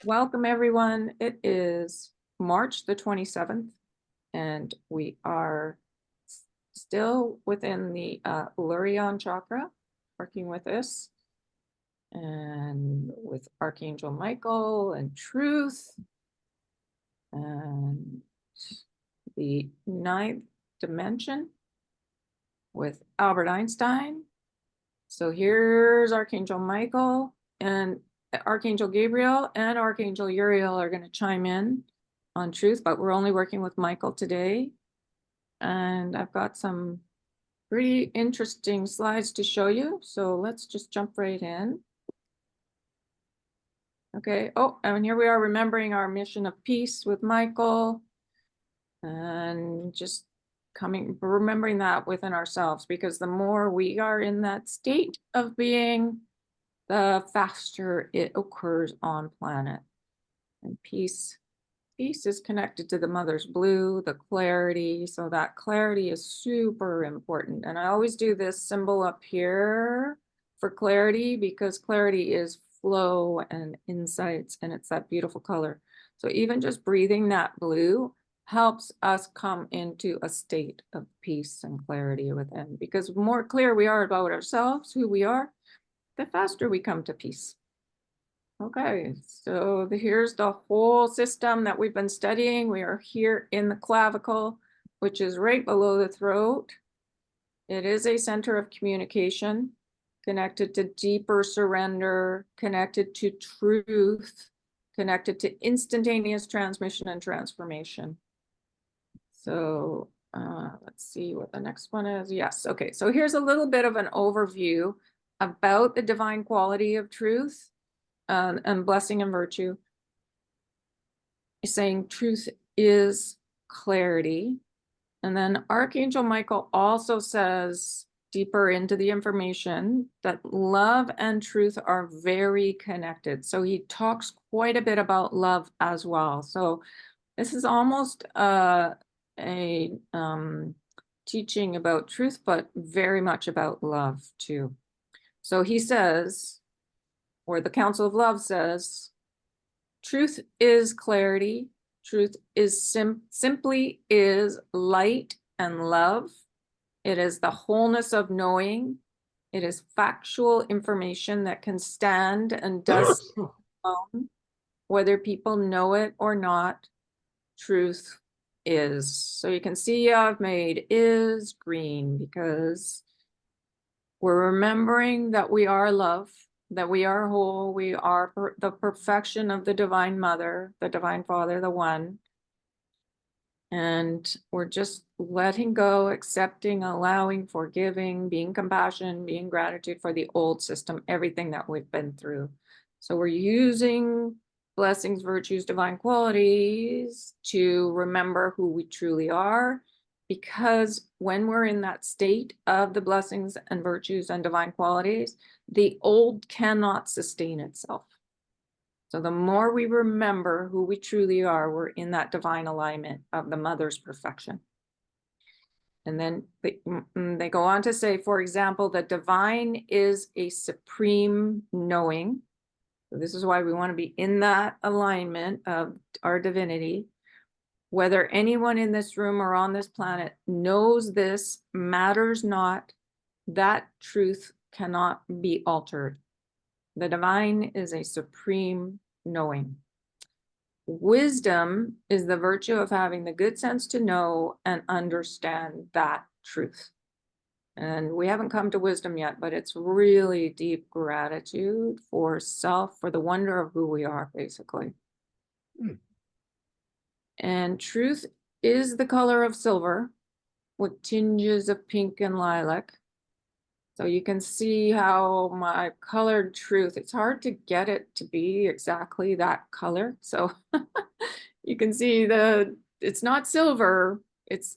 Welcome, everyone. It is March the 27th, and we are still within the Lurion Chakra, working with this, and with Archangel Michael and Truth, and the ninth dimension with Albert Einstein. So here's Archangel Michael, and Archangel Gabriel and Archangel Uriel are going to chime in on Truth, but we're only working with Michael today. And I've got some pretty interesting slides to show you. So let's just jump right in. Okay. Oh, and here we are remembering our mission of peace with Michael, and just remembering that within ourselves, because the more we are in that state of being, the faster it occurs on planet. And peace is connected to the mother's blue, the clarity. So that clarity is super important. And I always do this symbol up here for clarity, because clarity is flow and insights, and it's that beautiful color. So even just breathing that blue helps us come into a state of peace and clarity within, because the more clear we are about ourselves, who we are, the faster we come to peace. Okay, so here's the whole system that we've been studying. We are here in the clavicle, which is right below the throat. It is a center of communication, connected to deeper surrender, connected to truth, connected to instantaneous transmission and transformation. So let's see what the next one is. Yes, okay, so here's a little bit of an overview about the divine quality of truth and blessing and virtue. Saying truth is clarity. And then Archangel Michael also says, deeper into the information, that love and truth are very connected. So he talks quite a bit about love as well. So this is almost a teaching about truth, but very much about love too. So he says, or the Council of Love says, truth is clarity. Truth is simply is light and love. It is the wholeness of knowing. It is factual information that can stand and does alone, whether people know it or not. Truth is. So you can see I've made is green, because we're remembering that we are love, that we are whole, we are the perfection of the Divine Mother, the Divine Father, the One. And we're just letting go, accepting, allowing, forgiving, being compassion, being gratitude for the old system, everything that we've been through. So we're using blessings, virtues, divine qualities to remember who we truly are, because when we're in that state of the blessings and virtues and divine qualities, the old cannot sustain itself. So the more we remember who we truly are, we're in that divine alignment of the mother's perfection. And then they go on to say, for example, the divine is a supreme knowing. So this is why we want to be in that alignment of our divinity. Whether anyone in this room or on this planet knows this matters not. That truth cannot be altered. The divine is a supreme knowing. Wisdom is the virtue of having the good sense to know and understand that truth. And we haven't come to wisdom yet, but it's really deep gratitude for self, for the wonder of who we are, basically. And truth is the color of silver with tinges of pink and lilac. So you can see how my colored truth, it's hard to get it to be exactly that color. So you can see it's not silver, it's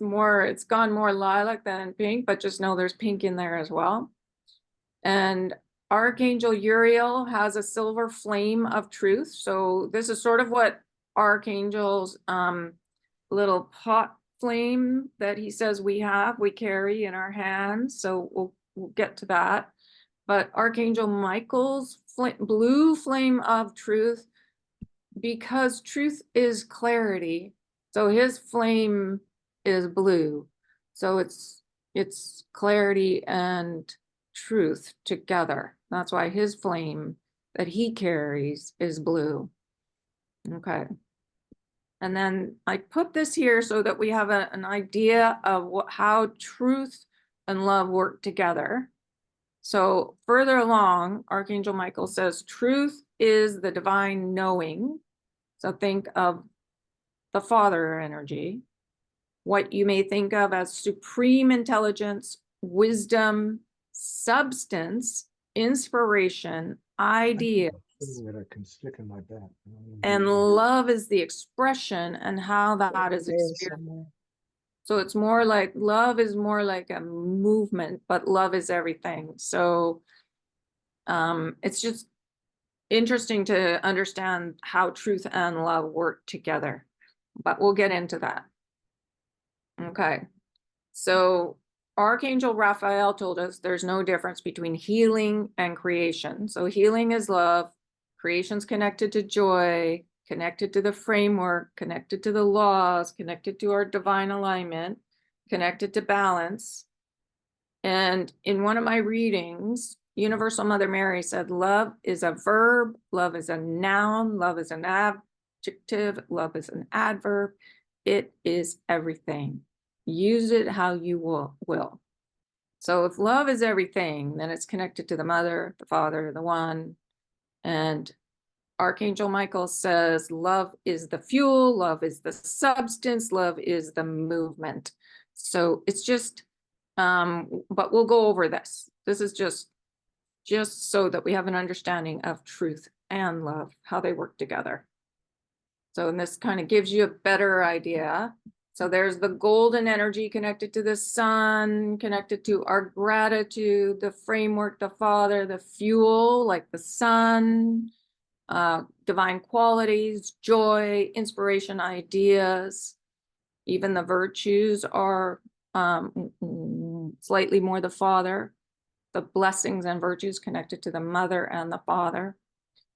gone more lilac than pink, but just know there's pink in there as well. And Archangel Uriel has a silver flame of truth. So this is sort of what Archangel's little pot flame that he says we carry in our hands. So we'll get to that. But Archangel Michael's blue flame of truth, because truth is clarity, so his flame is blue. So it's clarity and truth together. That's why his flame that he carries is blue. Okay. And then I put this here so that we have an idea of how truth and love work together. So further along, Archangel Michael says, truth is the divine knowing. So think of the father energy, what you may think of as supreme intelligence, wisdom, substance, inspiration, ideas. That I can stick in my back. And love is the expression and how that is experienced. So it's more like love is more like a movement, but love is everything. So it's just interesting to understand how truth and love work together, but we'll get into that. Okay. So Archangel Raphael told us there's no difference between healing and creation. So healing is love, creation's connected to joy, connected to the framework, connected to the laws, connected to our divine alignment, connected to balance. And in one of my readings, Universal Mother Mary said, love is a verb, love is a noun, love is an adjective, love is an adverb. It is everything. Use it how you will. So if love is everything, then it's connected to the mother, the father, the one. And Archangel Michael says, love is the fuel, love is the substance, love is the movement. So it's just, but we'll go over this. This is just so that we have an understanding of truth and love, how they work together. So, and this kind of gives you a better idea. So there's the golden energy connected to the sun, connected to our gratitude, the framework, the father, the fuel, like the sun, divine qualities, joy, inspiration, ideas. Even the virtues are slightly more the father, the blessings and virtues connected to the mother and the father.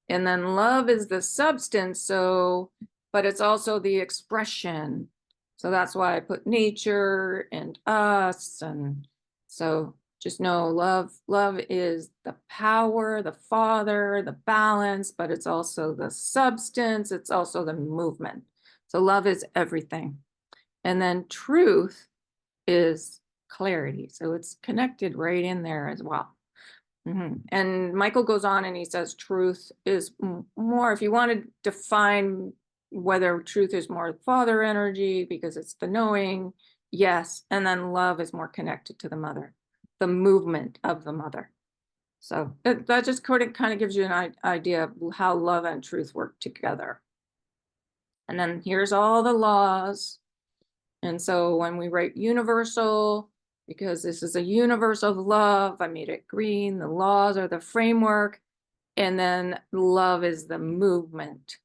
And then love is the substance, so, but it's also the expression. So that's why I put nature and us. And so just know love is the power, the father, the balance, but it's also the substance. It's also the movement. So love is everything. And then truth is clarity. So it's connected right in there as well. And Michael goes on and he says truth is more, if you want to define whether truth is more father energy because it's the knowing, yes. And then love is more connected to the mother, the movement of the mother. So that just kind of gives you an idea of how love and truth work together. And then here's all the laws. And so when we write universal, because this is a universe of love, I made it green. The laws are the framework, and then love is the movement.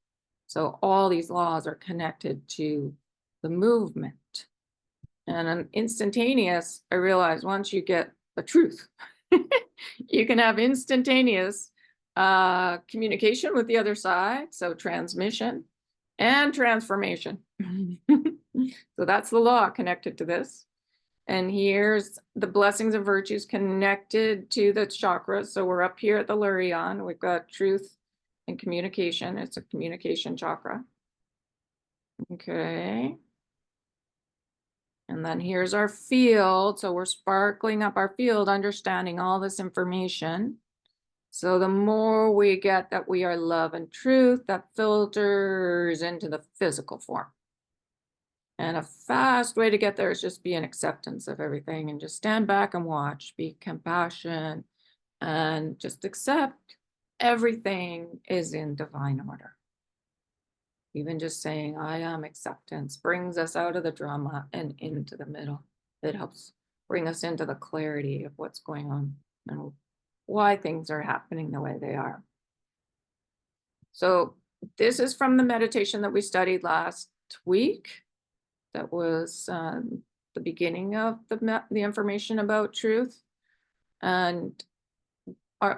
So all these laws are connected to the movement. And an instantaneous, I realized once you get the truth, you can have instantaneous communication with the other side. So transmission and transformation. So that's the law connected to this. And here's the blessings and virtues connected to the chakras. So we're up here at the Lurion. We've got truth and communication. It's a communication chakra. Okay. And then here's our field. So we're sparkling up our field, understanding all this information. So the more we get that we are love and truth, that filters into the physical form. And a fast way to get there is just be an acceptance of everything and just stand back and watch, be compassion, and just accept everything is in divine order. Even just saying, I am acceptance brings us out of the drama and into the middle. It helps bring us into the clarity of what's going on and why things are happening the way they are. So this is from the meditation that we studied last week. That was the beginning of the information about truth. And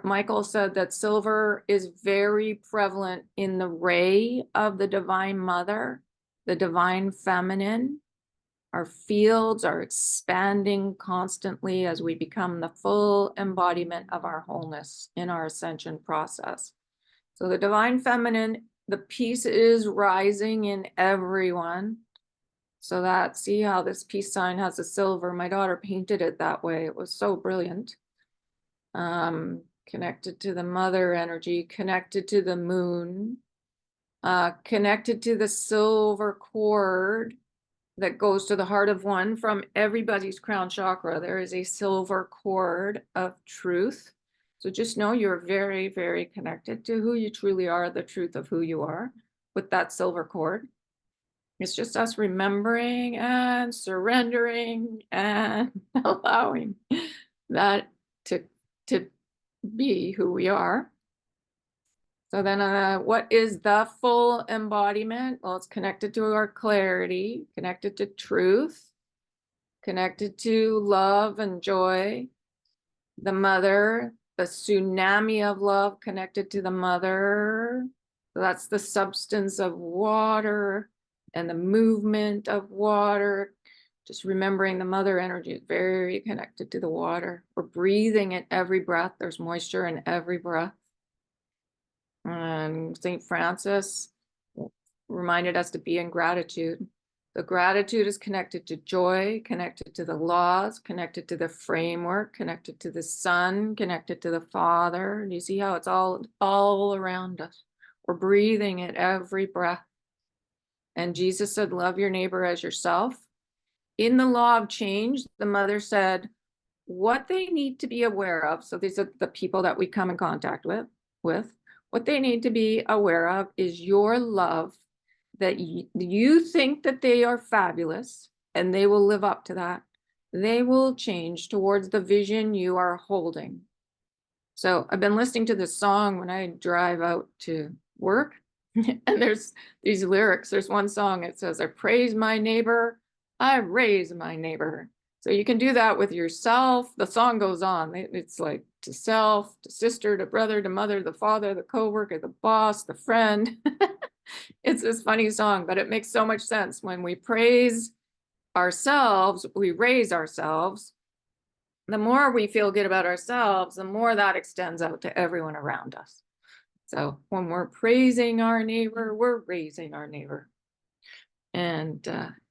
Michael said that silver is very prevalent in the ray of the Divine Mother, the Divine Feminine. Our fields are expanding constantly as we become the full embodiment of our wholeness in our ascension process. So the Divine Feminine, the peace is rising in everyone. So that, see how this peace sign has a silver. My daughter painted it that way. It was so brilliant. Connected to the mother energy, connected to the moon, connected to the silver cord that goes to the heart of one from everybody's crown chakra. There is a silver cord of truth. So just know you're very, very connected to who you truly are, the truth of who you are with that silver cord. It's just us remembering and surrendering and allowing that to be who we are. So then what is the full embodiment? Well, it's connected to our clarity, connected to truth, connected to love and joy, the mother, the tsunami of love connected to the mother. So that's the substance of water and the movement of water. Just remembering the mother energy is very connected to the water. We're breathing in every breath. There's moisture in every breath. And St. Francis reminded us to be in gratitude. The gratitude is connected to joy, connected to the laws, connected to the framework, connected to the sun, connected to the Father. Do you see how it's all around us? We're breathing at every breath. And Jesus said, love your neighbor as yourself. In the law of change, the mother said what they need to be aware of. So these are the people that we come in contact with. What they need to be aware of is your love, that you think that they are fabulous and they will live up to that. They will change towards the vision you are holding. So I've been listening to this song when I drive out to work and there's these lyrics. There's one song, it says, I praise my neighbor, I raise my neighbor. So you can do that with yourself. The song goes on. It's like to self, to sister, to brother, to mother, the father, the coworker, the boss, the friend. It's this funny song, but it makes so much sense. When we praise ourselves, we raise ourselves. The more we feel good about ourselves, the more that extends out to everyone around us. So when we're praising our neighbor, we're raising our neighbor. And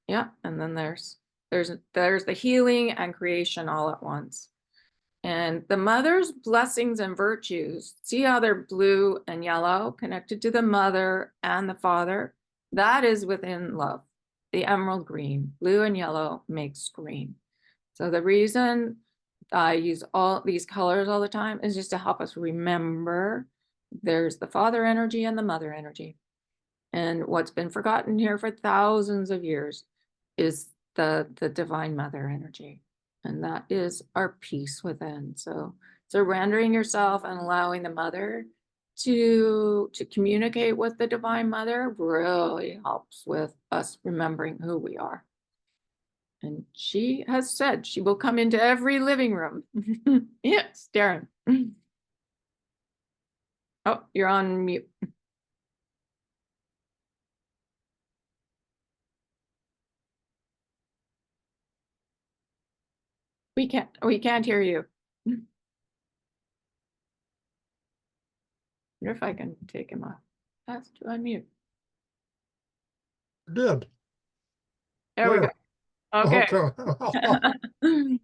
yeah, and then there's the healing and creation all at once. And the mother's blessings and virtues, see how they're blue and yellow, connected to the mother and the father? That is within love. The emerald green, blue and yellow makes green. So the reason I use all these colors all the time is just to help us remember there's the father energy and the mother energy. And what's been forgotten here for thousands of years is the divine mother energy. And that is our peace within. So surrendering yourself and allowing the mother to communicate with the divine mother really helps with us remembering who we are. And she has said she will come into every living room. Yes, Darren. Oh, you're on mute. We can't hear you. I wonder if I can take him off. That's to unmute. Did. There we go. Okay. Okay.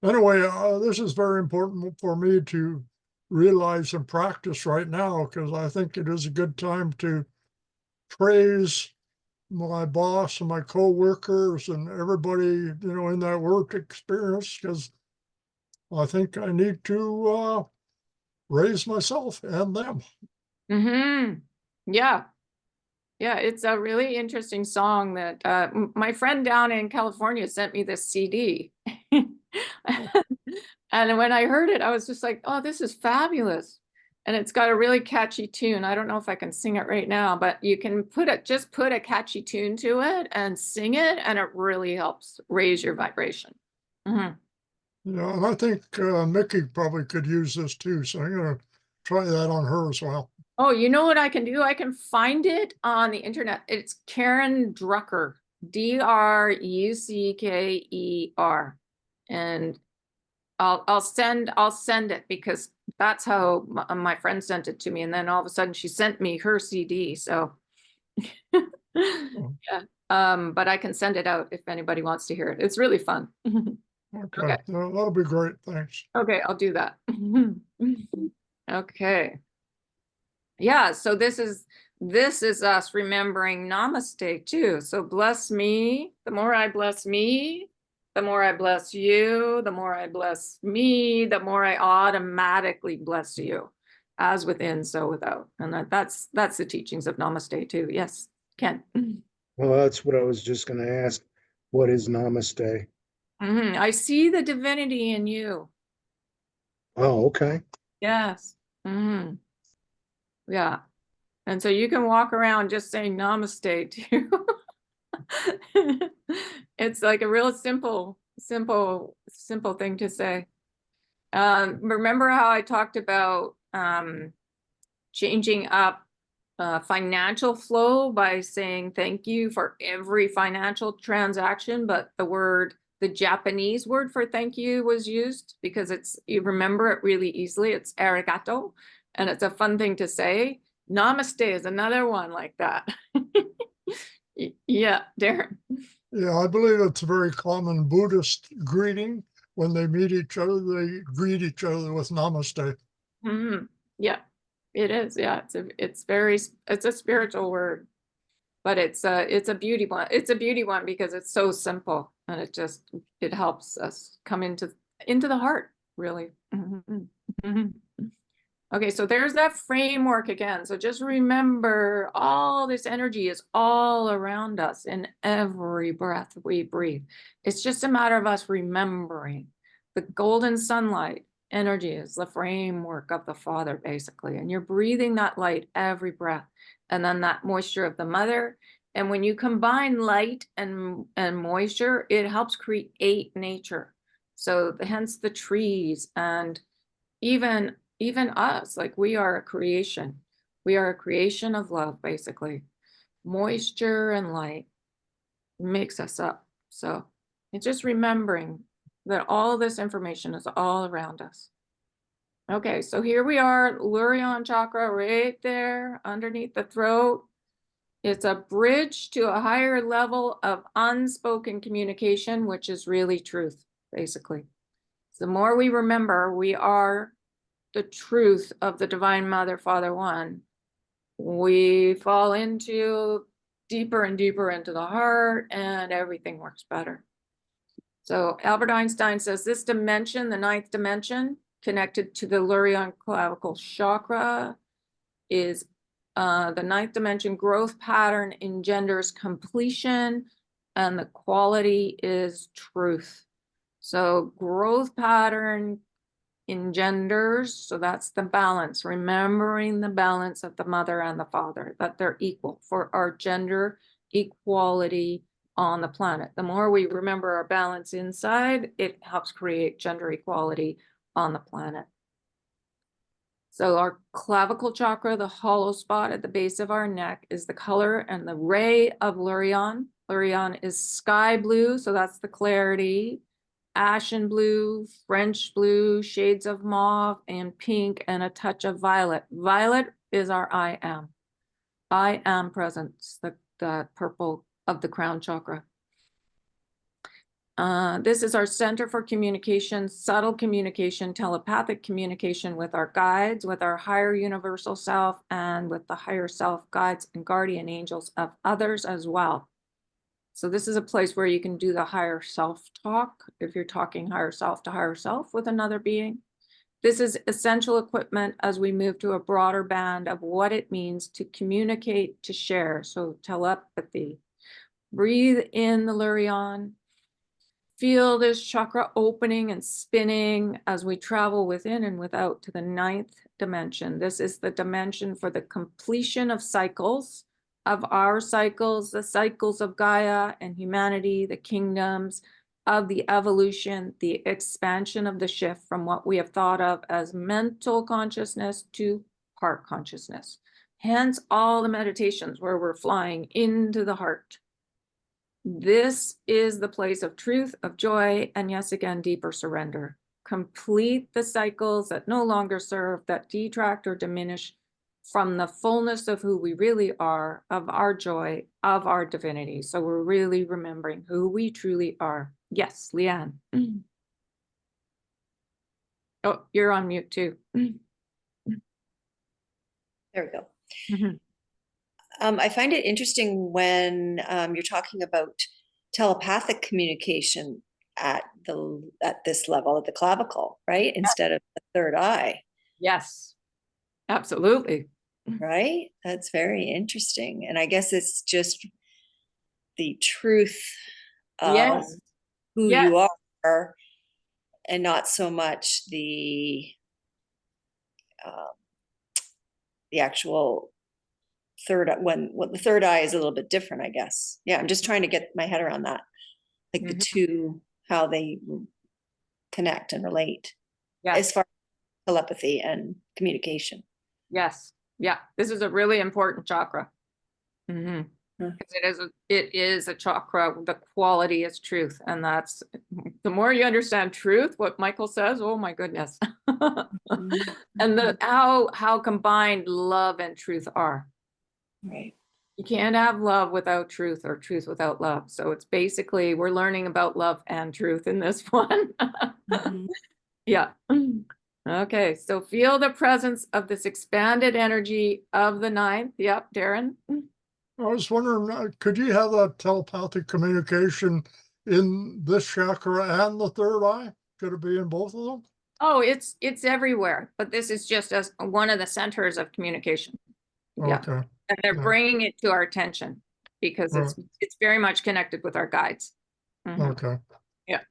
Anyway, this is very important for me to realize and practice right now, because I think it is a good time to praise my boss and my co-workers and everybody, in that work experience, because I think I need to raise myself and them. Yeah. Yeah, it's a really interesting song that my friend down in California sent me this CD. And when I heard it, I was just like, oh, this is fabulous. And it's got a really catchy tune. I don't know if I can sing it right now, but you can just put a catchy tune to it and sing it, and it really helps raise your vibration. Yeah, and I think Mickey probably could use this too, so I'm gonna try that on her as well. Oh, you know what I can do? I can find it on the internet. It's Karen Drucker, Drucker. And I'll send it because that's how my friend sent it to me. And then all of a sudden she sent me her CD. So Oh, yeah. But I can send it out if anybody wants to hear it. It's really fun. okay, Okay. that'll be great. Thanks. Okay, I'll do that. Okay. Yeah, so this is us remembering namaste too. So bless me. The more I bless me, the more I bless you, the more I bless me, the more I automatically bless you, as within, so without. And that's the teachings of namaste too. Yes, Ken. Well, that's what I was just going to ask. What is namaste? I see the divinity in you. Oh, okay. Yes. Yeah. And so you can walk around just saying namaste too. It's like a real simple thing to say. Remember how I talked about changing up financial flow by saying thank you for every financial transaction, but the Japanese word for thank you was used because you remember it really easily. It's arigato, and it's a fun thing to say. Namaste is another one like that. Yeah, Darren. Yeah, I believe it's a very common Buddhist greeting. When they meet each other, they greet each other with namaste. Yeah, it is. Yeah, it's a spiritual word, but it's a beauty one. It's a beauty one because it's so simple and it helps us come into the heart, really. Okay, so there's that framework again. So just remember, all this energy is all around us in every breath we breathe. It's just a matter of us remembering. The golden sunlight energy is the framework of the Father, basically. And you're breathing that light every breath. And then that moisture of the mother. And when you combine light and moisture, it helps create nature. So hence the trees and even us, like we are a creation. We are a creation of love, basically. Moisture and light makes us up. So it's just remembering that all this information is all around us. Okay, so here we are, Lurion chakra right there underneath the throat. It's a bridge to a higher level of unspoken communication, which is really truth, basically. So the more we remember, we are the truth of the Divine Mother, Father One, we fall into deeper and deeper into the heart and everything works better. So Albert Einstein says this dimension, the ninth dimension, connected to the Lurion clavicle chakra, is the ninth dimension growth pattern engenders completion and the quality is truth. So growth pattern engenders, so that's the balance, remembering the balance of the mother and the father, that they're equal for our gender equality on the planet. The more we remember our balance inside, it helps create gender equality on the planet. So our clavicle chakra, the hollow spot at the base of our neck, is the color and the ray of Lurion. Lurion is sky blue, so that's the clarity. Ashen blue, French blue, shades of mauve and pink, and a touch of violet. Violet is our I am presence, the purple of the crown chakra. This is our center for communication, subtle communication, telepathic communication with our guides, with our higher universal self, and with the higher self guides and guardian angels of others as well. So this is a place where you can do the higher self talk if you're talking higher self to higher self with another being. This is essential equipment as we move to a broader band of what it means to communicate, to share. So telepathy. Breathe in the Lurion. Feel this chakra opening and spinning as we travel within and without to the ninth dimension. This is the dimension for the completion of cycles, of our cycles, the cycles of Gaia and humanity, the kingdoms, of the evolution, the expansion of the shift from what we have thought of as mental consciousness to heart consciousness. Hence all the meditations where we're flying into the heart. This is the place of truth, of joy, and yes, again, deeper surrender. Complete the cycles that no longer serve, that detract or diminish from the fullness of who we really are, of our joy, of our divinity. So we're really remembering who we truly are. Yes, Leanne. Oh, you're on mute too. There we go. Mhm. I find it interesting when you're talking about telepathic communication at this level, at the clavicle, right? Instead of the third eye, Yes, absolutely. right? That's very interesting. And I guess it's just the truth of Yes. who Yes. you are, and not so much the actual when the third eye is a little bit different, I guess. Yeah, I'm just trying to get my head around that, like the two, how they connect and relate Yes. as far as telepathy and communication. Yes. Yeah. This is a really important chakra. Mhm. Hmm. 'Cause it is a chakra. The quality is truth. And that's the more you understand truth, what Michael says, oh my goodness. And how combined love and truth are. Right. You can't have love without truth or truth without love. So it's basically, we're learning about love and truth in this one. Mhm. Yeah. Okay, so feel the presence of this expanded energy of the ninth. Yep, Darren. I was wondering, could you have that telepathic communication in this chakra and the third eye? Could it be in both of them? Oh, it's everywhere, but this is just as one of the centers of communication. Yeah, Okay, and they're yeah. bringing it to our attention because it's very much connected with our guides. Mhm. okay. Yeah.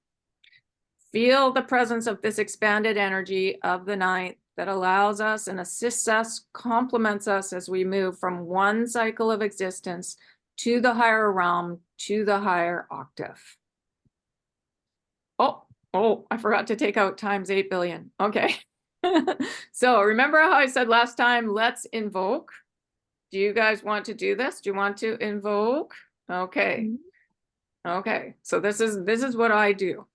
Feel the presence of this expanded energy of the ninth that allows us and assists us, complements us as we move from one cycle of existence to the higher realm, to the higher octave. Oh, I forgot to take out times 8 billion. Okay. So remember how I said last time, let's invoke. Do you guys want to do this? Do you want to invoke? Okay. Okay. So this is what I do.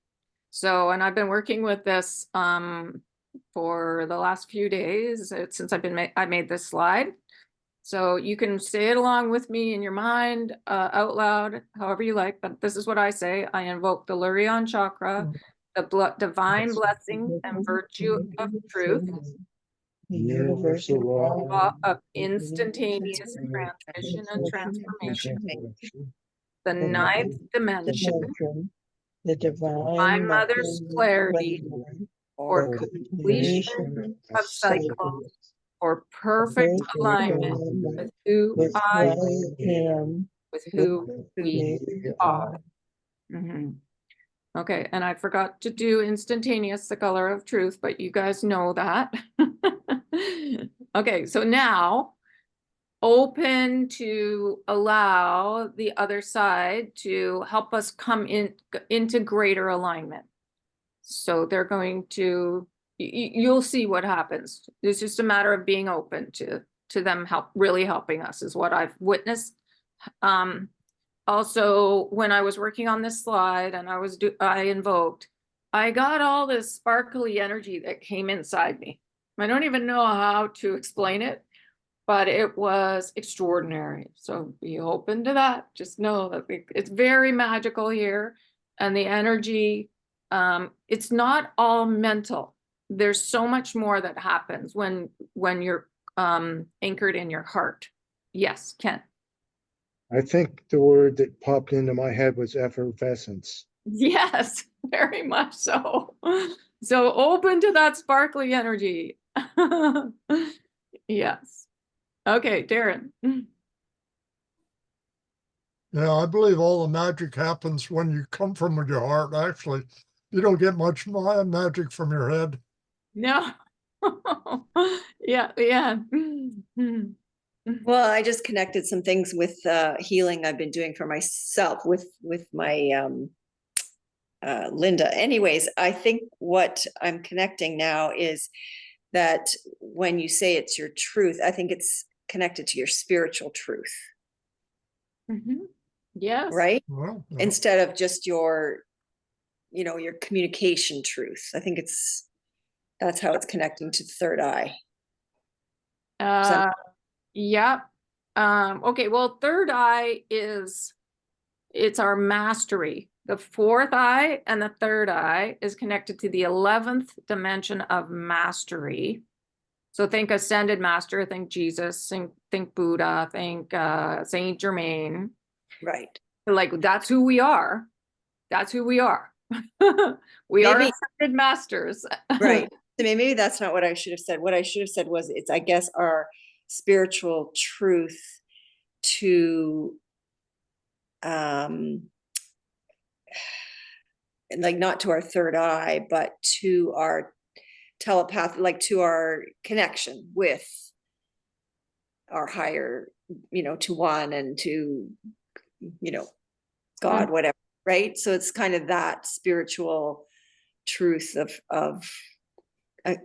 So, and I've been working with this for the last few days since I made this slide. So you can say it along with me in your mind, out loud, however you like, but this is what I say. I invoke the Lurion chakra, the divine blessing and virtue of truth, Universal law of instantaneous transmission and transformation, the ninth dimension, the divine mother's clarity for completion of cycles, for perfect alignment with who I am, with who we are. Mhm. Okay, and I forgot to do instantaneous, the color of truth, but you guys know that. Okay, so now open to allow the other side to help us come into greater alignment. So they're going to, you'll see what happens. It's just a matter of being open to them really helping us is what I've witnessed. Also, when I was working on this slide and I invoked, I got all this sparkly energy that came inside me. I don't even know how to explain it, but it was extraordinary. So be open to that. Just know that it's very magical here. And the energy, it's not all mental. There's so much more that happens when you're anchored in your heart. Yes, Ken. I think the word that popped into my head was effervescence. Yes, very much so. So open to that sparkly energy. Yes. Okay, Darren. Yeah, I believe all the magic happens when you come from your heart, actually. You don't get much magic from your head. No. Yeah, yeah. Well, I just connected some things with healing I've been doing for myself with my Linda. Anyways, I think what I'm connecting now is that when you say it's your truth, I think it's connected to your spiritual truth, Yes. right? Well, yeah. Instead of just your, your communication truth. I think that's how it's connecting to the third eye. Yeah. Okay, well, third eye it's our mastery. The fourth eye and the third eye is connected to the 11th dimension of mastery. So think ascended master, think Jesus, think Buddha, think Saint Germain. Right. Like that's who we are. That's who we are. We are Maybe- ascended masters. Right. So maybe that's not what I should have said. What I should have said was it's, I guess, our spiritual truth to like not to our third eye, but to our telepath, like to our connection with our higher, to one and to, God, whatever, right? So it's kind of that spiritual truth of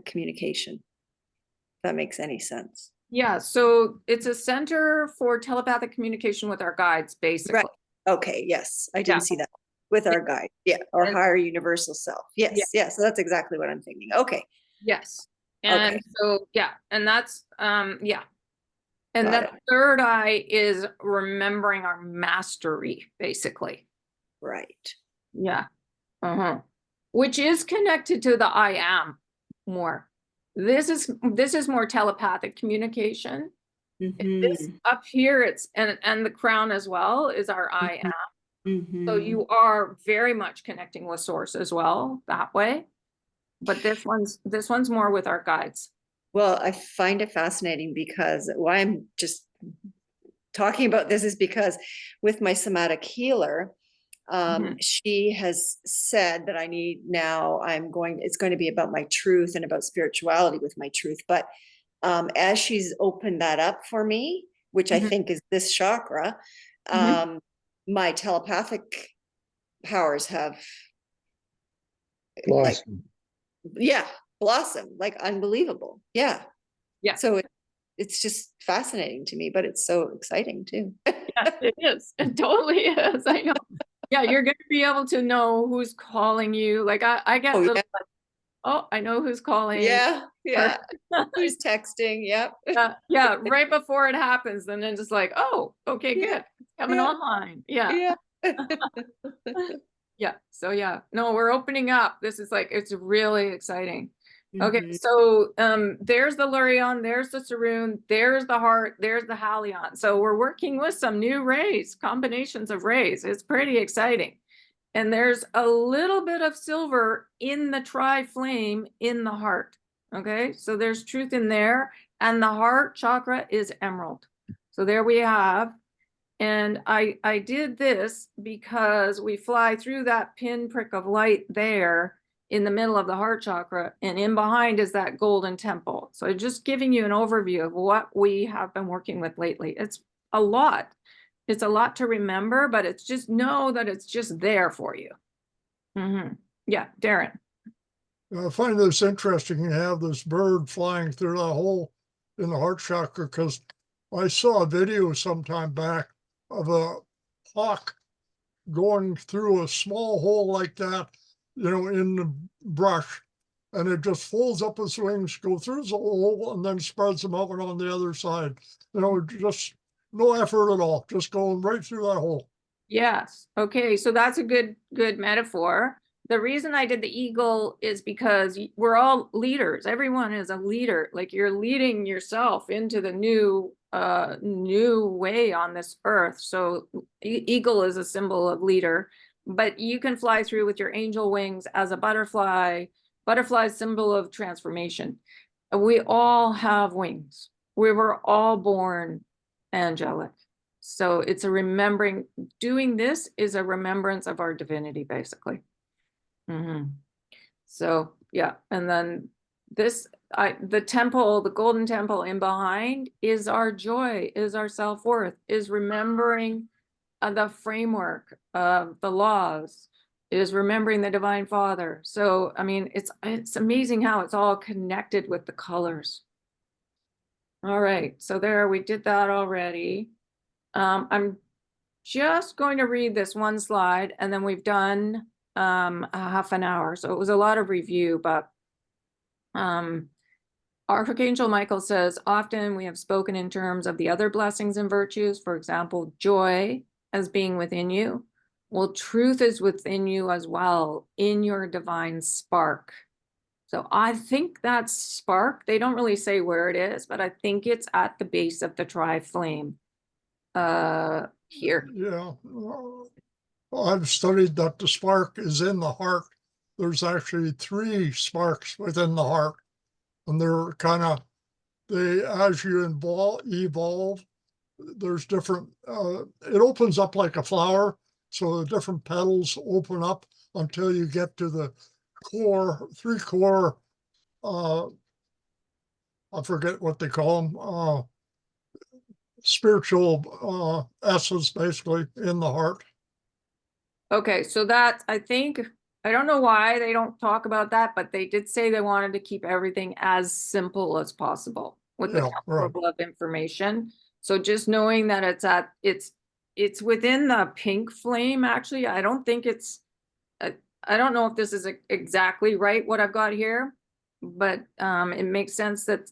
communication. If that makes any sense. Yeah, so it's a center for telepathic communication with our guides, basically. Right. Okay, yes, I didn't Yeah. see that. With our guide, yeah, our And- higher universal self. Yes, yes, so that's exactly what I'm thinking. Okay, Yes. And Okay. so, yeah, and that's, yeah. And Got then it. the third eye is remembering our mastery, basically. right. Yeah. Which is connected to the I am more. This is more telepathic communication. This Mhm, up here, it's and the crown as well is our I am. So mhm. you are very much connecting with source as well that way. But this one's more with our guides. Well, I find it fascinating because why I'm just talking about this is because with my somatic healer, she has said that it's going to be about my truth and about spirituality with my truth. But as she's opened that up for me, which I think is this chakra, my telepathic powers have like, Blossom. yeah, blossom, like unbelievable. Yeah. Yeah. So it's just fascinating to me, but it's so exciting too. Yeah, it is. It totally is. I know. Yeah, you're going to be able to know who's calling you. Like I get Oh, little, yeah. like, oh, I know who's calling. Yeah, yeah. Who's texting? Yep. Yeah, right before it happens, and then just like, oh, okay, Yeah, good. It's coming yeah, online. Yeah. Yeah. Yeah. So yeah, no, we're opening up. This is like, it's really exciting. Okay, Mhm. so there's the Lurion, there's the Saroon, there's the heart, there's the Halion. So we're working with some new rays, combinations of rays. It's pretty exciting. And there's a little bit of silver in the tri-flame in the heart. Okay, so there's truth in there. And the heart chakra is emerald. So there we have. And I did this because we fly through that pinprick of light there in the middle of the heart chakra, and in behind is that golden temple. So just giving you an overview of what we have been working with lately. It's a lot. It's a lot to remember, but it's just know that it's just there for you. Yeah, Darren. I find this interesting. You have this bird flying through that hole in the heart chakra because I saw a video sometime back of a hawk going through a small hole like that, in the brush, and it just folds up its wings, go through the hole, and then spreads them out on the other side. Just no effort at all, just going right through that hole. Yes. Okay. So that's a good metaphor. The reason I did the eagle is because we're all leaders. Everyone is a leader. Like you're leading yourself into the new way on this earth. So eagle is a symbol of leader, but you can fly through with your angel wings as a butterfly. Butterfly is symbol of transformation. We all have wings. We were all born angelic. So it's a remembering, doing this is a remembrance of our divinity, basically. So yeah, and then the temple, the golden temple in behind is our joy, is our self-worth, is remembering the framework of the laws is remembering the Divine Father. So, I mean, it's amazing how it's all connected with the colors. All right, so there, we did that already. I'm just going to read this one slide, and then we've done a half an hour. So it was a lot of review, but Archangel Michael says, often we have spoken in terms of the other blessings and virtues, for example, joy as being within you. Well, truth is within you as well, in your divine spark. So I think that spark, they don't really say where it is, but I think it's at the base of the tri-flame here. Yeah. I've studied that the spark is in the heart. There's actually 3 sparks within the heart. And they're kind of, as you evolve, there's different, it opens up like a flower. So the different petals open up until you get to the core, 3 core, I forget what they call them, spiritual essence basically in the heart. Okay, so that, I think, I don't know why they don't talk about that, but they did say they wanted to keep everything as simple as possible with the Yeah, right. temporal of information. So just knowing that it's within the pink flame, actually, I don't think it's, I don't know if this is exactly right, what I've got here, but it makes sense that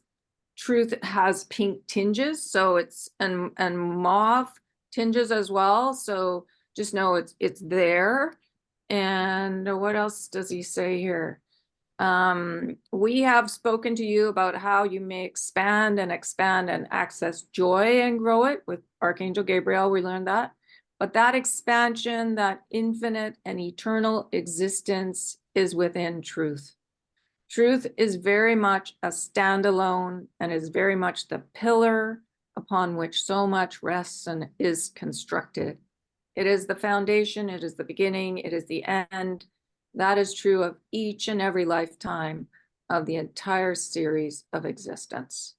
truth has pink tinges, so it's, and mauve tinges as well. So just know it's there. And what else does he say here? We have spoken to you about how you may expand and access joy and grow it with Archangel Gabriel. We learned that. But that expansion, that infinite and eternal existence is within truth. Truth is very much a standalone and is very much the pillar upon which so much rests and is constructed. It is the foundation, it is the beginning, it is the end. That is true of each and every lifetime of the entire series of existence.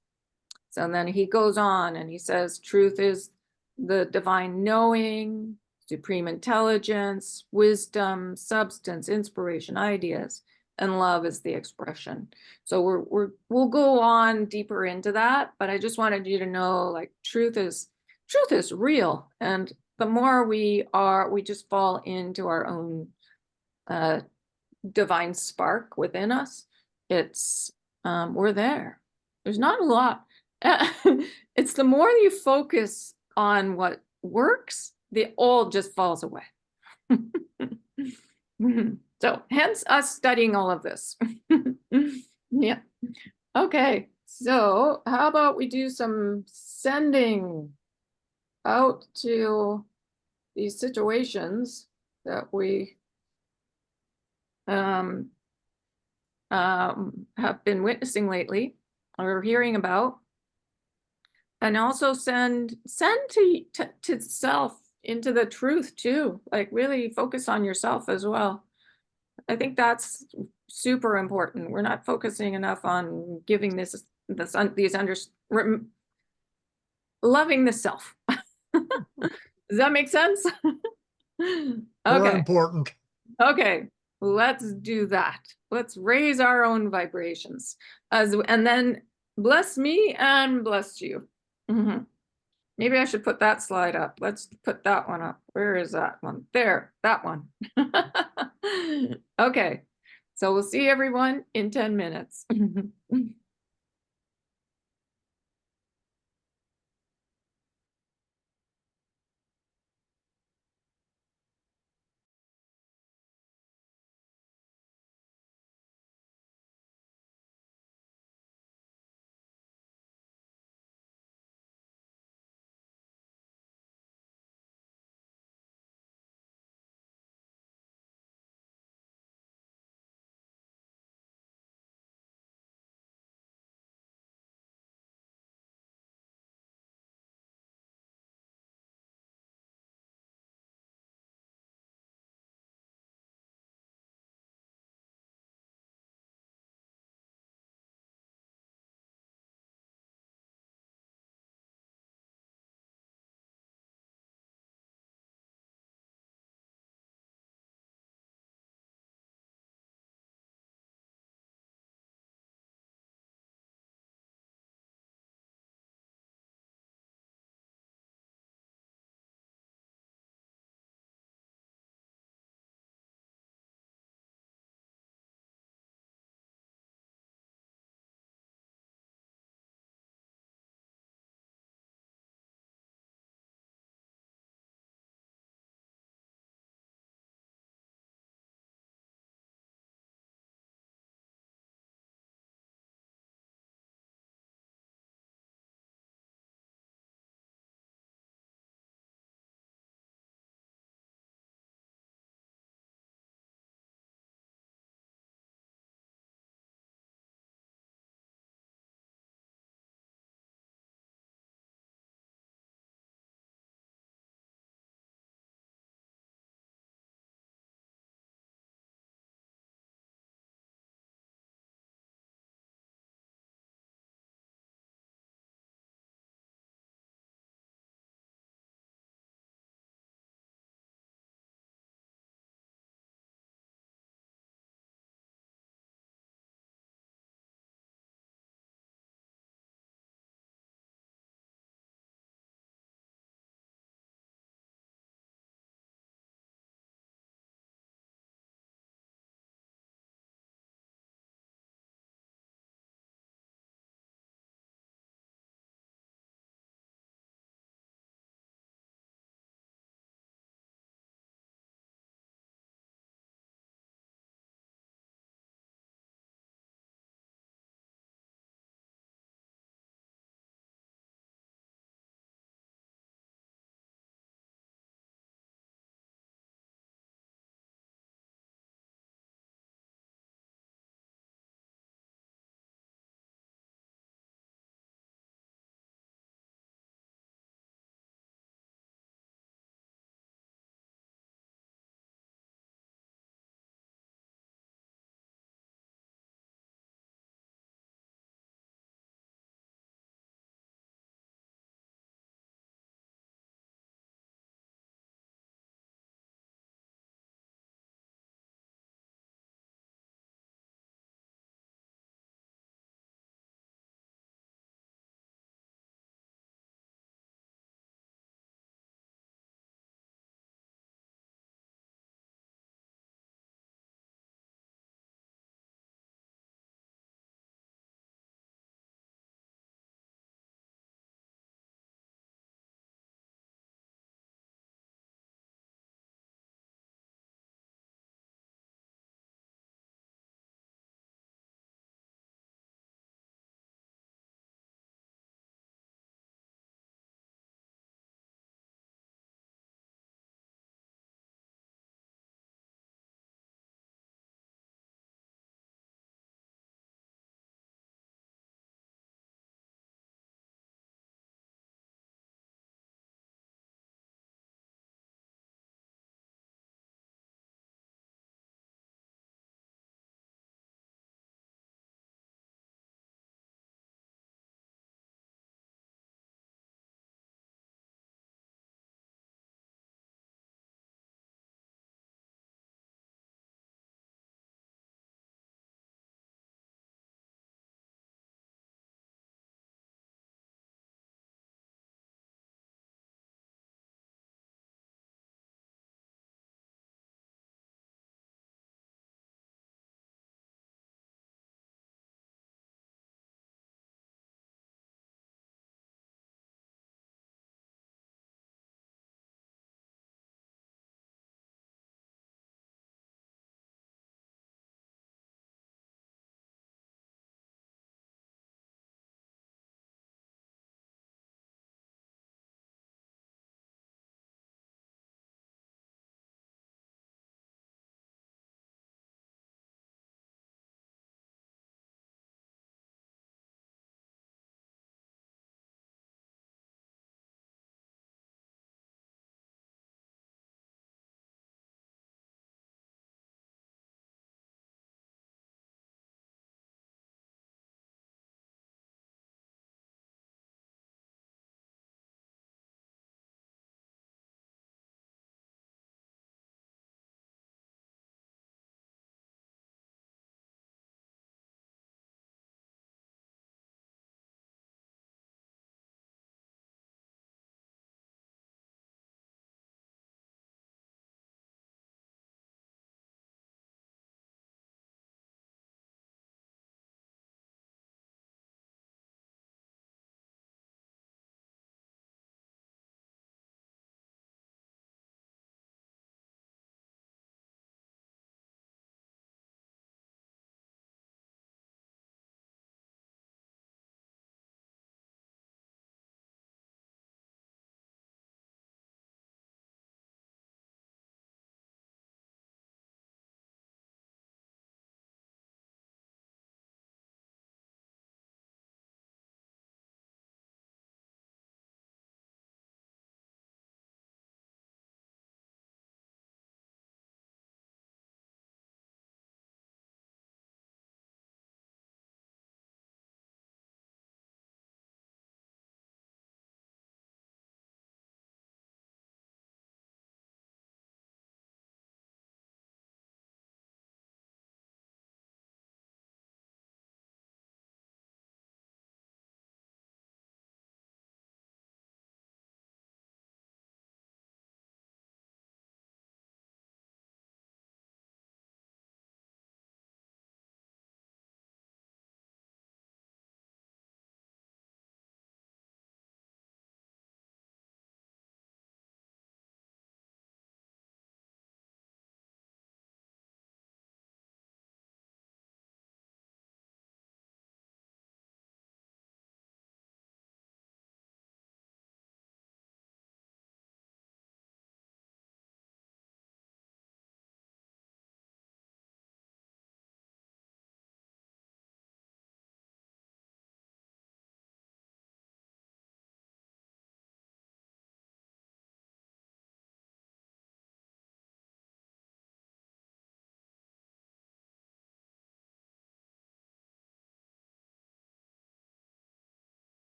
So then he goes on and he says, truth is the divine knowing, supreme intelligence, wisdom, substance, inspiration, ideas, and love is the expression. So we'll go on deeper into that, but I just wanted you to know, like, truth is real. And the more we just fall into our own divine spark within us. It's we're there. There's not a lot. It's the more you focus on what works, the old just falls away. So hence us studying all of this. Yeah. Okay. So how about we do some sending out to these situations that we have been witnessing lately or hearing about, and also send to self, into the truth too, like really focus on yourself as well. I think that's super important. We're not focusing enough on giving loving the self. Does that make sense? Very Okay. important. Okay, let's do that. Let's raise our own vibrations and then bless me and bless you. Maybe I should put that slide up. Let's put that one up. Where is that one? There, that one. Okay, so we'll see everyone in 10 minutes.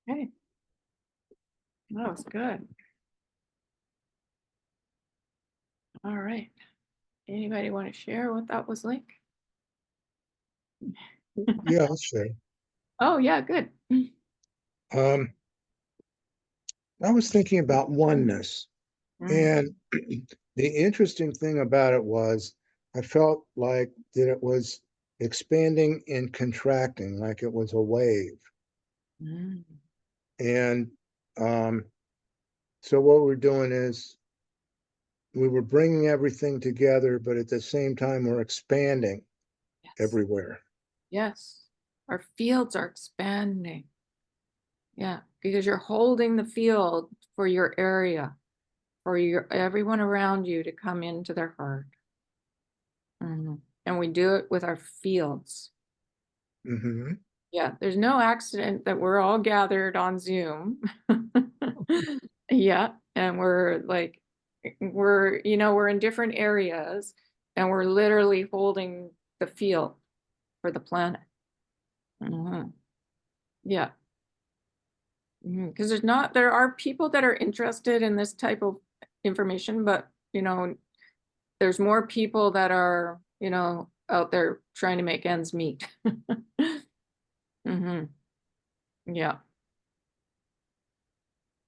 Okay. That was good. All right. Anybody want to share what that was like? Yeah, I'll share. Oh, yeah, good. Um, I was thinking about oneness, and the interesting thing about it was I felt like that it was expanding and contracting, like it was a wave. Mm. And so what we're doing is we were bringing everything together, but at the same time, we're expanding Yes. everywhere. Yes. Our fields are expanding. Yeah, because you're holding the field for your area, for your everyone around you to come into their heart. And we do it with our fields. Mm-hmm. Yeah, there's no accident that we're all gathered on Zoom. Yeah, and we're like, we're in different areas and we're literally holding the field for the planet. Yeah. Because there are people that are interested in this type of information, but there's more people that are, out there trying to make ends meet. Yeah.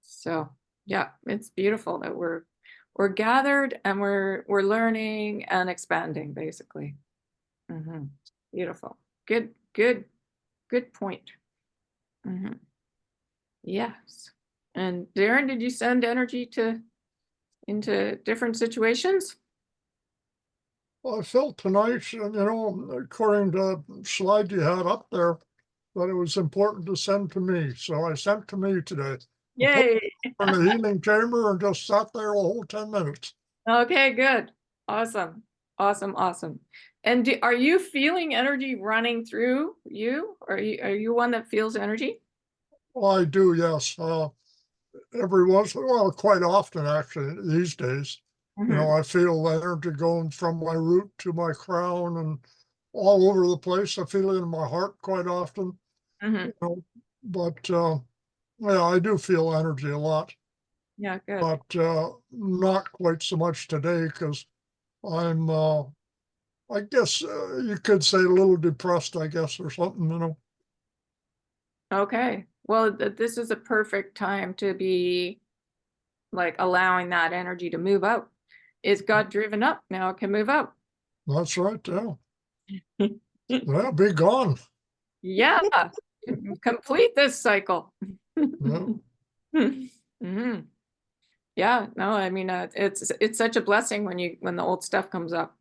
So yeah, it's beautiful that we're gathered and we're learning and expanding, basically. Beautiful. Good point. Yes. And Darren, did you send energy into different situations? Well, I felt tonight, according to the slide you had up there, that it was important to send to me. So I sent to me today. Yay. In the healing chamber and just sat there a whole 10 minutes. Okay, good. Awesome. Awesome. And are you feeling energy running through you? Are you one that feels energy? Well, I do, yes. Every once in a while, quite often actually these days. I feel the energy going from my root to my crown and all over the place. I feel it in my heart quite often. But yeah, I do feel energy a lot. Yeah, good. But not quite so much today because I'm, I guess you could say a little depressed, I guess, or something. Okay. Well, this is a perfect time to be like allowing that energy to move out. It's got driven up. Now it can move out. That's right, yeah. Yeah, be gone. Yeah. Complete this cycle. Yeah. Yeah, no, I mean, it's such a blessing when the old stuff comes up.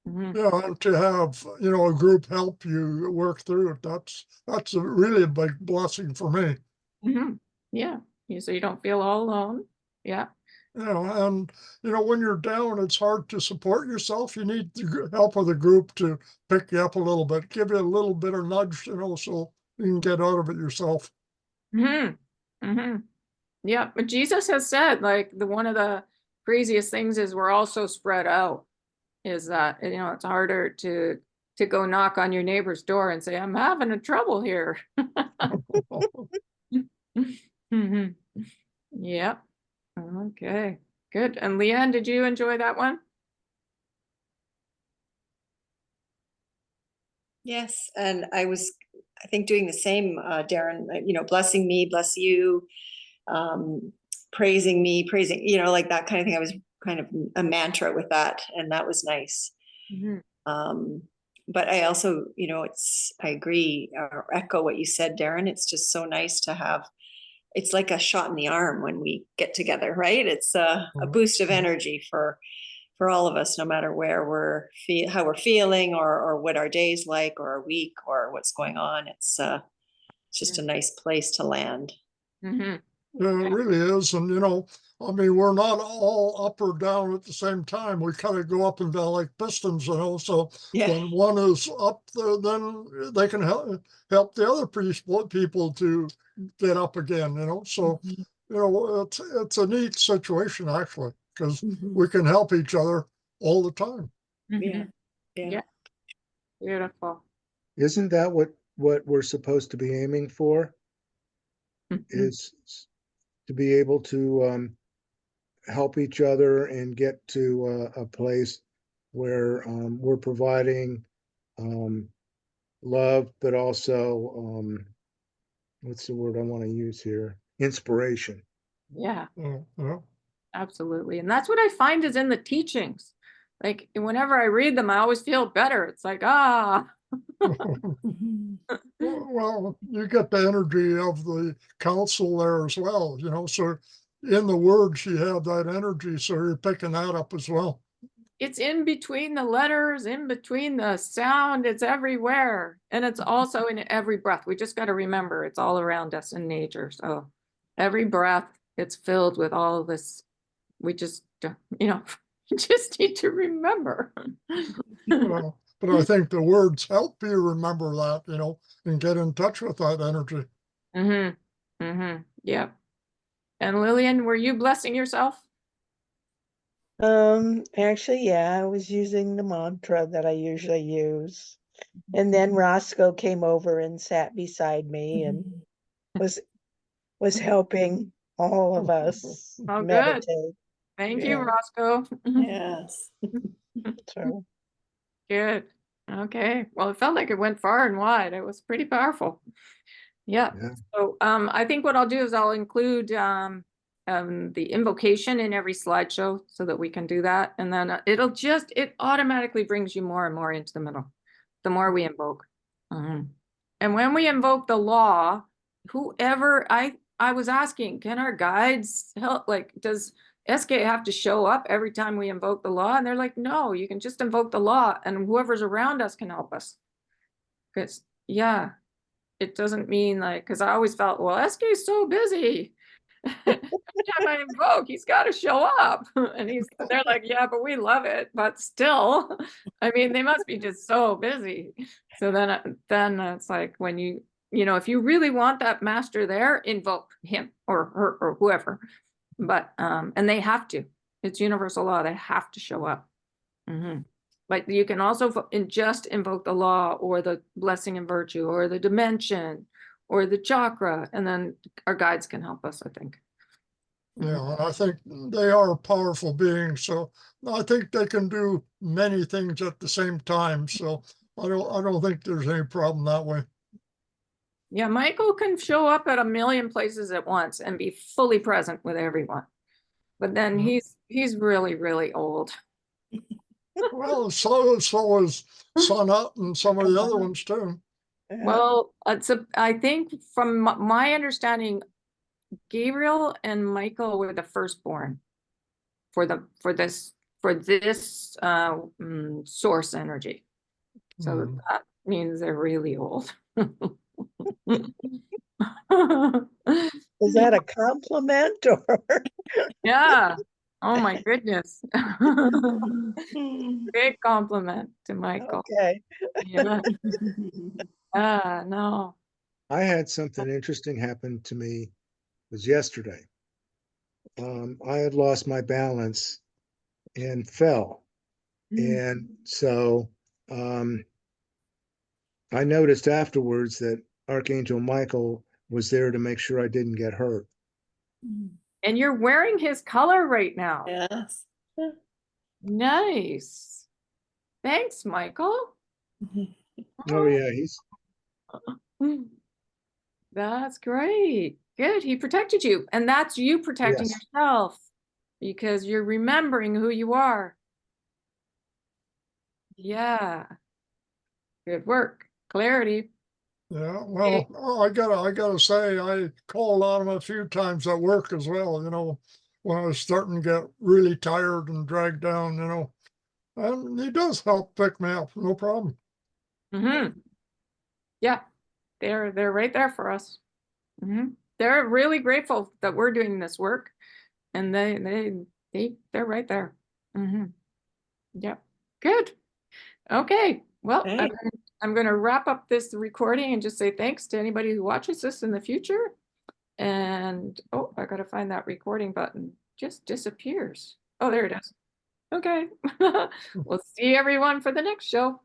Yeah, and to have, a group help you work through it, that's really a big blessing for me. Yeah, so you don't feel all alone. Yeah. And when you're down, it's hard to support yourself. You need the help of the group to pick you up a little bit, give you a little bit of nudge, so you can get out of it yourself. Yeah, but Jesus has said, like, one of the craziest things is we're all so spread out, is that, it's harder to go knock on your neighbor's door and say, I'm having a trouble here. Yeah. Okay, good. And Leanne, did you enjoy that one? Yes, and I think doing the same, Darren, blessing me, bless you, praising me, praising, like that kind of thing. I was kind of a mantra with that, and that was nice. But I also, I agree or echo what you said, Darren. It's just so nice to have, it's like a shot in the arm when we get together, right? It's a boost of energy for all of us, no matter where how we're feeling or what our day's like or our week or what's going on. It's just a nice place to land. Yeah, it really is. And, we're not all up or down at the same time. We kind of go up and down like pistons, So when one is up, then they can help the other people to get up again, So, it's a neat situation, actually, because we can help each other all the time. Yeah. Beautiful. Isn't that what we're supposed to be aiming for? is to be able to help each other and get to a place where we're providing love, but also what's the word I want to use here? Inspiration. Yeah, Yeah. absolutely. And that's what I find is in the teachings. Like whenever I read them, I always feel better. It's like, ah, Well, you get the energy of the council there as well, you know, so in the words you have that energy, so you're picking that up as well. it's in between the letters, in between the sound, it's everywhere. And it's also in every breath. We just got to remember it's all around us in nature. So every breath, it's filled with all of this. We just, just need to remember. Well, but I think the words help you remember that, you know, and get in touch with that energy. Yeah. And Lillian, were you blessing yourself? Actually, yeah, I was using the mantra that I usually use. And then Roscoe came over and sat beside me and was helping all of us Oh, good. meditate. Thank Yeah. you, Roscoe. Yes. So Good. Okay. Well, it felt like it went far and wide. It was pretty powerful. Yeah. Yeah. So I think what I'll do is I'll include the invocation in every slideshow so that we can do that. And then it automatically brings you more and more into the middle, the more we invoke. And when we invoke the law, whoever I was asking, can our guides help? Like, does SK have to show up every time we invoke the law? And they're like, no, you can just invoke the law and whoever's around us can help us. Because, yeah, it doesn't mean like, because I always felt, well, SK is so busy. Every time I invoke, he's got to show up. And they're like, yeah, but we love it. But still, I mean, they must be just so busy. So then it's like when if you really want that master there, invoke him or her or whoever. But and they have to. It's universal law. They have to show up. But you can also just invoke the law or the blessing and virtue or the dimension or the chakra, and then our guides can help us, I think. Yeah, I think they are powerful beings, so I think they can do many things at the same time. So I don't think there's any problem that way. Yeah, Michael can show up at a million places at once and be fully present with everyone. But then he's really, really old. Well, so is Sonat and some of the other ones too. Well, I think from my understanding, Gabriel and Michael were the firstborn for this source energy. So that means they're really old. is that a compliment or? Yeah. Oh my goodness. Big compliment to Michael. Okay. Yeah. No. I had something interesting happen to me. It was yesterday. I had lost my balance and fell. And so I noticed afterwards that Archangel Michael was there to make sure I didn't get hurt. And you're wearing his color right now. Yes. Nice. Thanks, Michael. Oh yeah, he's That's great. Good. He protected you. And that's you protecting Yes. yourself because you're remembering who you are. Yeah. Good work. Clarity. Yeah, well, I gotta say, I called on him a few times at work as well, you know, when I was starting to get really tired and dragged down, you know. And he does help pick me up, no problem. Yeah. They're right there for us. They're really grateful that we're doing this work. And they're right there. Yep. Good. Okay. Well, Thanks. I'm going to wrap up this recording and just say thanks to anybody who watches this in the future. And I got to find that recording button. Just disappears. Oh, there it is. Okay. We'll see everyone for the next show.